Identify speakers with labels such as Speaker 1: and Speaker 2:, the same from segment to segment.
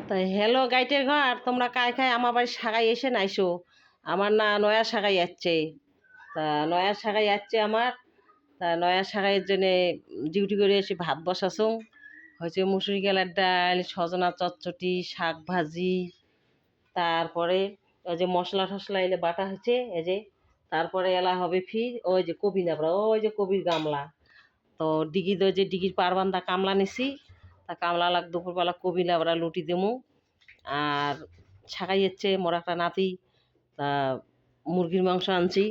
Speaker 1: তাই হ্যালো গাইটের ঘর, তোমরা কায় খায় আমার বাড়ি সাগাই এসে নাইসো। আমার না নয়া সাগাই যাচ্ছে, তা নয়া সাগাই যাচ্ছে আমার। তা নয়া সাগাইয়ের জন্যে ডিউটি করে এসে ভাত বসাছো। হয়েছে মুসুরি গেলার ডাল, সজনা চচ্চটি, শাক ভাজি, তারপরে ওই যে মশলা টশলা এলে বাটা হয়েছে এই যে। তারপরে এলা হবে ফির ওই যে কবি নাবড়া, ওই যে কবির গামলা। তো ডিগি ওই যে ডিগির পারবান্দা কামলা নিছি, তা কামলা লাগ দুপুরবেলা কবি লাবড়া লুটি দেবো। আর ছাকাই যাচ্ছে মোর একটা নাতি, তা মুরগির মাংস আনছি।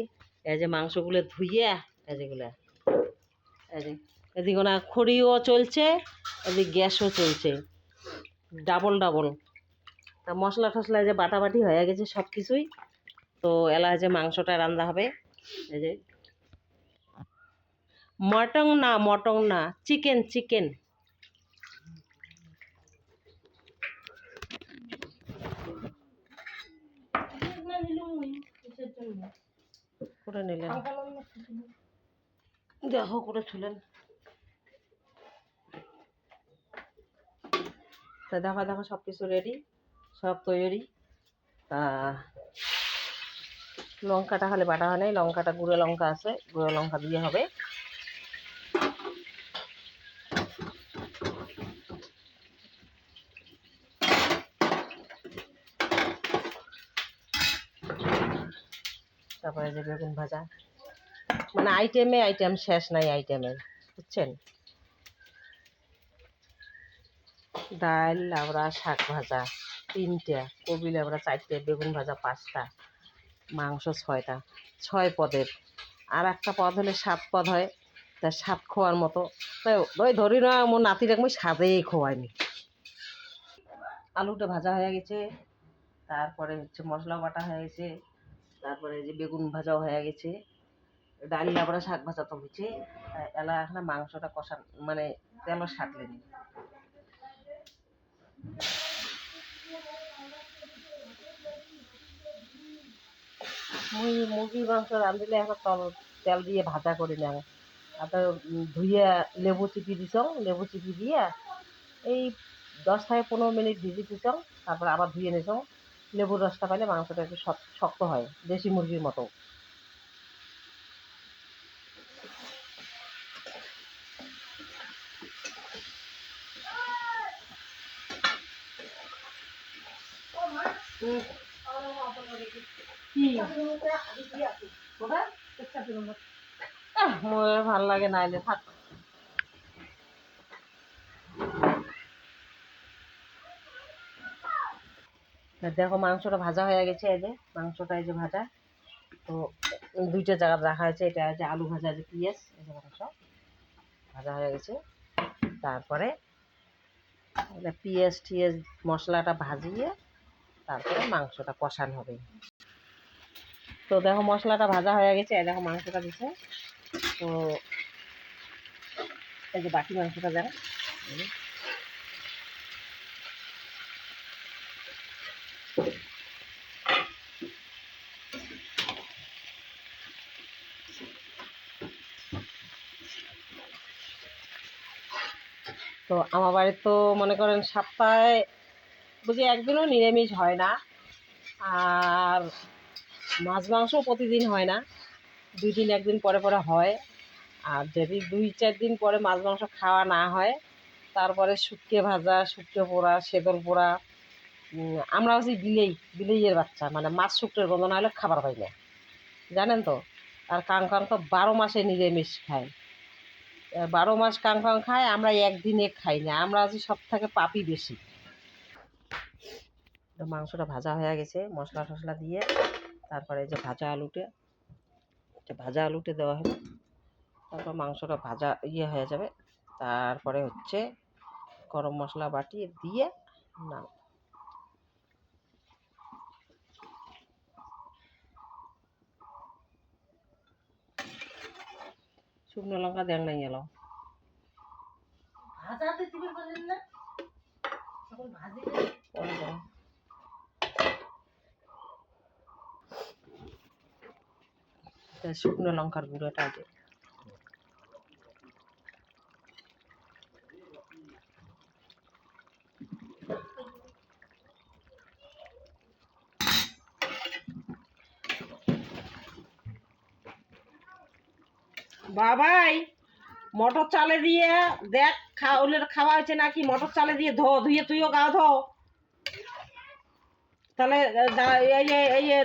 Speaker 1: এই যে মাংসগুলো ধুইয়ে এই যেগুলো এই যে এদিকে না খড়িও চলছে, এদিকে গ্যাসও চলছে, ডাবল ডাবল। তা মশলা টশলা যে বাটাবাটি হয়ে গেছে সব কিছুই। তো এলা যে মাংসটা রান্না হবে এই যে। মটন না, চিকেন চিকেন। করে নিলেন, দেখো করে ছুলেন। তা দেখো দেখো সব কিছু রেডি, সব তৈরি। তা লঙ্কাটা খালি বাটা হয় নাই, লঙ্কাটা গুঁড়ো লঙ্কা আছে, গুঁড়ো লঙ্কা দিয়ে হবে। তারপরে যে বেগুন ভাজা, মানে আইটেমে আইটেম শেষ নাই আইটেমের, বুঝছেন। ডাল লাবড়া, শাক ভাজা 3টে, কবি লাবড়া 4টে, বেগুন ভাজা 5টা, মাংস 6টা, 6 পদের। আর একটা পদ হলে 7 পদ হয়, তা 7 খোয়ার মতো। তাই ওই ধরি না মোর নাতির একদম সাদেই খোয়ায়নি। আলুটা ভাজা হয়ে গেছে, তারপরে হচ্ছে মশলা বাটা হয়ে গেছে, তারপরে যে বেগুন ভাজাও হয়ে গেছে, ডাল লাবড়া শাক ভাজা তো হয়েছে। এলা এখন মাংসটা কষা, মানে তেলও সাটলেনি। মুরগির মাংস রাঁধিলে এখন তেল দিয়ে ভাজা করে নেব। আর ধুয়ে লেবু চিপি দিছ, লেবু চিপি দিয়ে এই 10 থেকে 15 মিনিট ভিজি দিছ, তারপর আবার ধুয়ে নিছ। লেবুর রসটা পাইলে মাংসটা একটু শক্ত হয়, দেশি মুরগির মতো। মোর ভাল লাগে না এলে থাক। দেখো মাংসটা ভাজা হয়ে গেছে, এই যে মাংসটা এই যে ভাজা। তো 2টা জায়গা রাখা হয়েছে, এটা হচ্ছে আলু ভাজা, যে পেঁয়াজ, এই যে মাংস ভাজা হয়ে গেছে। তারপরে পেঁয়াজ টিয়াজ মশলাটা ভাজিয়ে তারপরে মাংসটা কষানো হবে। তো দেখো মশলাটা ভাজা হয়ে গেছে, এই দেখো মাংসটা দিছে। তো এই যে বাকি মাংসটা দেখো, তো আমার বাড়ির তো মনে করেন সপ্তাহে বুঝি একদিনও নিরামিষ হয় না। আর মাছ মাংসও প্রতিদিন হয় না, 2 দিন 1 দিন পরে পরে হয়। আর যদি 2-4 দিন পরে মাছ মাংস খাওয়া না হয়, তারপরে শুটকে ভাজা, শুটকে পোড়া, সেদর পোড়া। আমরা হচ্ছে বিলেইয়ের বাচ্চা, মানে মাছ শুক্রের গন্ধ না হলে খাবার পাই না, জানেন তো। আর কাং তো 12 মাসে নিরামিষ খায়, 12 মাস কাং খায়, আমরা একদিনে খাই না, আমরা আছি সব থেকে পাপই বেশি। মাংসটা ভাজা হয়ে গেছে মশলা টশলা দিয়ে, তারপরে যে ভাজা আলুতে দেওয়া হবে। তারপর মাংসটা ভাজা হয়ে যাবে। তারপরে হচ্ছে গরম মশলা বাটিয়ে দিয়ে না, শুকনো লঙ্কা দেন নাই এলো। শুকনো লঙ্কার গুঁড়োটা আছে। বাবাই মটর চালে দিয়ে দেখ ওলের খাওয়া হয়েছে নাকি, মটর চালে দিয়ে ধুয়ে তুইও গা ধো। তাহলে এই যে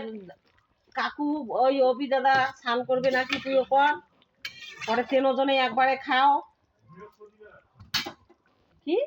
Speaker 1: কাকু ওই অভি দাদা স্নান করবে নাকি তুইও কর, পরে 3 জনে একবারে খাও। কি